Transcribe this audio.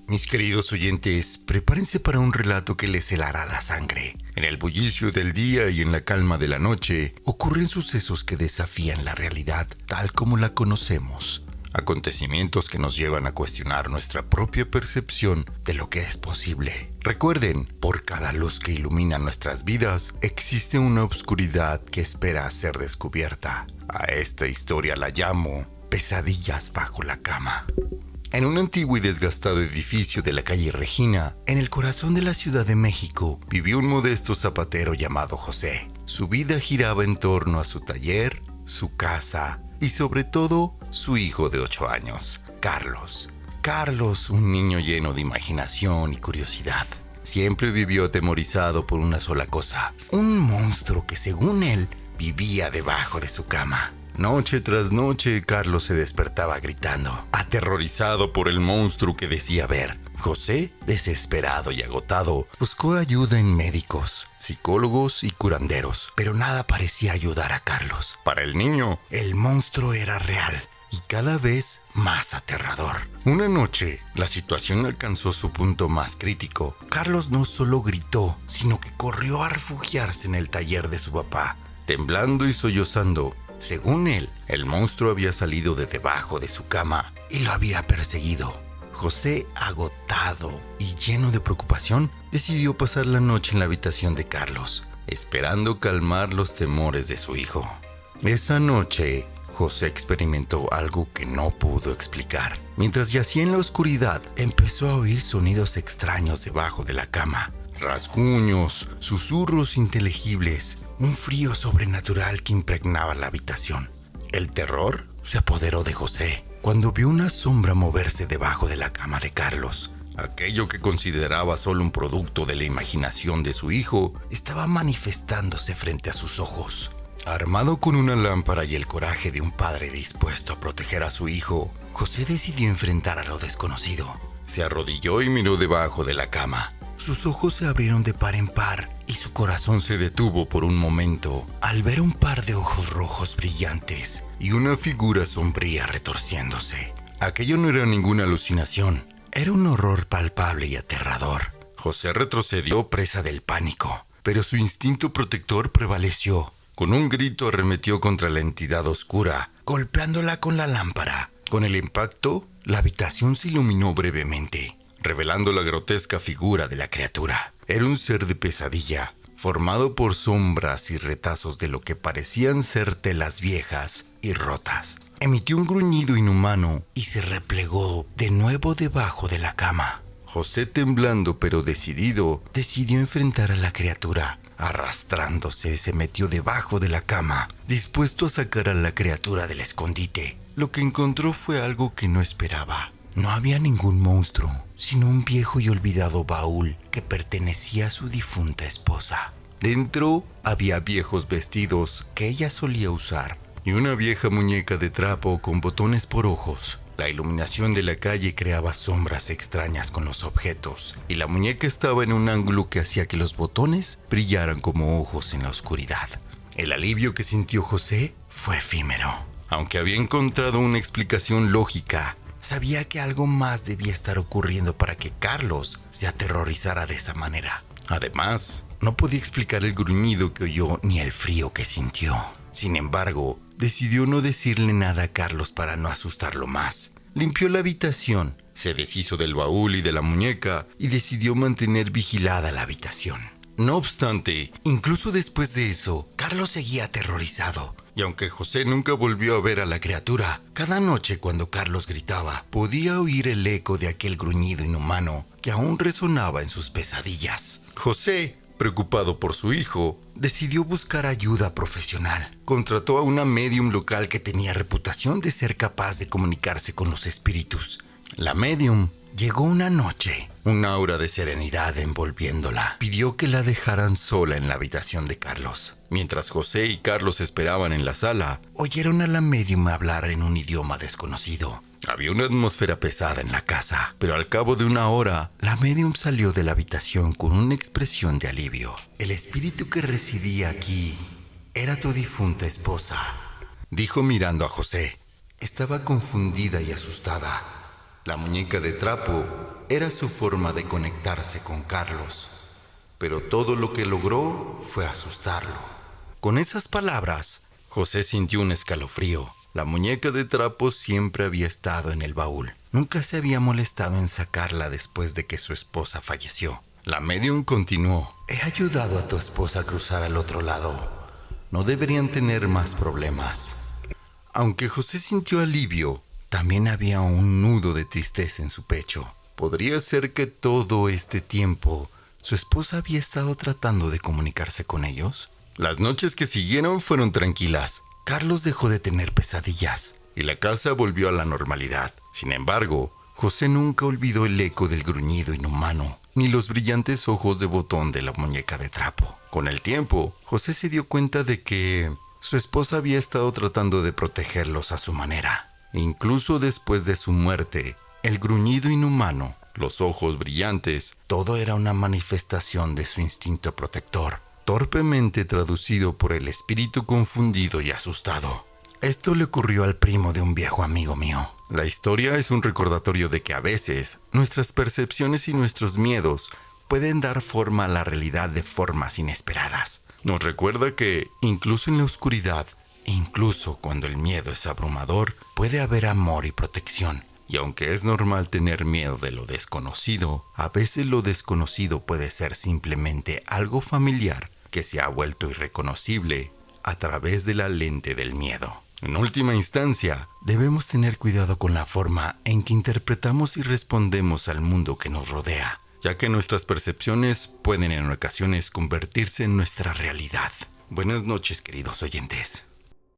Mis queridos oyentes, prepárense para un relato que les helará la sangre. En el bullicio del día y en la calma de la noche, ocurren sucesos que desafían la realidad tal como la conocemos. Acontecimientos que nos llevan a cuestionar nuestra propia percepción de lo que es posible. Recuerden, por cada luz que ilumina nuestras vidas, existe una oscuridad que espera ser descubierta. A esta historia la llamo Pesadillas bajo la cama. En un antiguo y desgastado edificio de la calle Regina, en el corazón de la Ciudad de México, vivió un modesto zapatero llamado José. Su vida giraba en torno a su taller, su casa y sobre todo su hijo de 8 años, Carlos. Carlos, un niño lleno de imaginación y curiosidad. Siempre vivió atemorizado por una sola cosa, un monstruo que según él vivía debajo de su cama. Noche tras noche, Carlos se despertaba gritando, aterrorizado por el monstruo que decía ver. José, desesperado y agotado, buscó ayuda en médicos, psicólogos y curanderos, pero nada parecía ayudar a Carlos. Para el niño, el monstruo era real y cada vez más aterrador. Una noche, la situación alcanzó su punto más crítico. Carlos no solo gritó, sino que corrió a refugiarse en el taller de su papá, temblando y sollozando. Según él, el monstruo había salido de debajo de su cama y lo había perseguido. José, agotado y lleno de preocupación, decidió pasar la noche en la habitación de Carlos, esperando calmar los temores de su hijo. Esa noche, José experimentó algo que no pudo explicar. Mientras yacía en la oscuridad, empezó a oír sonidos extraños debajo de la cama. Rasguños, susurros inteligibles, un frío sobrenatural que impregnaba la habitación. El terror se apoderó de José cuando vio una sombra moverse debajo de la cama de Carlos. Aquello que consideraba solo un producto de la imaginación de su hijo estaba manifestándose frente a sus ojos. Armado con una lámpara y el coraje de un padre dispuesto a proteger a su hijo, José decidió enfrentar a lo desconocido. Se arrodilló y miró debajo de la cama. Sus ojos se abrieron de par en par y su corazón se detuvo por un momento al ver un par de ojos rojos brillantes y una figura sombría retorciéndose. Aquello no era ninguna alucinación, era un horror palpable y aterrador. José retrocedió presa del pánico, pero su instinto protector prevaleció. Con un grito arremetió contra la entidad oscura, golpeándola con la lámpara. Con el impacto, la habitación se iluminó brevemente, revelando la grotesca figura de la criatura. Era un ser de pesadilla, formado por sombras y retazos de lo que parecían ser telas viejas y rotas. Emitió un gruñido inhumano y se replegó de nuevo debajo de la cama. José, temblando pero decidió enfrentar a la criatura. Arrastrándose, se metió debajo de la cama, dispuesto a sacar a la criatura del escondite. Lo que encontró fue algo que no esperaba. No había ningún monstruo, sino un viejo y olvidado baúl que pertenecía a su difunta esposa. Dentro había viejos vestidos que ella solía usar y una vieja muñeca de trapo con botones por ojos. La iluminación de la calle creaba sombras extrañas con los objetos y la muñeca estaba en un ángulo que hacía que los botones brillaran como ojos en la oscuridad. El alivio que sintió José fue efímero. Aunque había encontrado una explicación lógica, sabía que algo más debía estar ocurriendo para que Carlos se aterrorizara de esa manera. Además, no podía explicar el gruñido que oyó ni el frío que sintió. Sin embargo, decidió no decirle nada a Carlos para no asustarlo más. Limpió la habitación, se deshizo del baúl y de la muñeca y decidió mantener vigilada la habitación. No obstante, incluso después de eso, Carlos seguía aterrorizado. Y aunque José nunca volvió a ver a la criatura, cada noche cuando Carlos gritaba, podía oír el eco de aquel gruñido inhumano que aún resonaba en sus pesadillas. José, preocupado por su hijo, decidió buscar ayuda profesional. Contrató a una médium local que tenía reputación de ser capaz de comunicarse con los espíritus. La médium llegó una noche, un aura de serenidad envolviéndola. Pidió que la dejaran sola en la habitación de Carlos. Mientras José y Carlos esperaban en la sala, oyeron a la médium hablar en un idioma desconocido. Había una atmósfera pesada en la casa, pero al cabo de una hora, la médium salió de la habitación con una expresión de alivio. El espíritu que residía aquí era tu difunta esposa, dijo mirando a José. Estaba confundida y asustada. La muñeca de trapo era su forma de conectarse con Carlos, pero todo lo que logró fue asustarlo. Con esas palabras, José sintió un escalofrío. La muñeca de trapo siempre había estado en el baúl. Nunca se había molestado en sacarla después de que su esposa falleció. La medium continuó: he ayudado a tu esposa a cruzar al otro lado. No deberían tener más problemas. Aunque José sintió alivio, también había un nudo de tristeza en su pecho. ¿Podría ser que todo este tiempo su esposa había estado tratando de comunicarse con ellos? Las noches que siguieron fueron tranquilas. Carlos dejó de tener pesadillas y la casa volvió a la normalidad. Sin embargo, José nunca olvidó el eco del gruñido inhumano, ni los brillantes ojos de botón de la muñeca de trapo. Con el tiempo, José se dio cuenta de que su esposa había estado tratando de protegerlos a su manera. Incluso después de su muerte, el gruñido inhumano, los ojos brillantes, todo era una manifestación de su instinto protector, torpemente traducido por el espíritu confundido y asustado. Esto le ocurrió al primo de un viejo amigo mío. La historia es un recordatorio de que a veces nuestras percepciones y nuestros miedos pueden dar forma a la realidad de formas inesperadas. Nos recuerda que, incluso en la oscuridad, incluso cuando el miedo es abrumador, puede haber amor y protección. Y aunque es normal tener miedo de lo desconocido, a veces lo desconocido puede ser simplemente algo familiar que se ha vuelto irreconocible a través de la lente del miedo. En última instancia, debemos tener cuidado con la forma en que interpretamos y respondemos al mundo que nos rodea, ya que nuestras percepciones pueden en ocasiones convertirse en nuestra realidad. Buenas noches, queridos oyentes.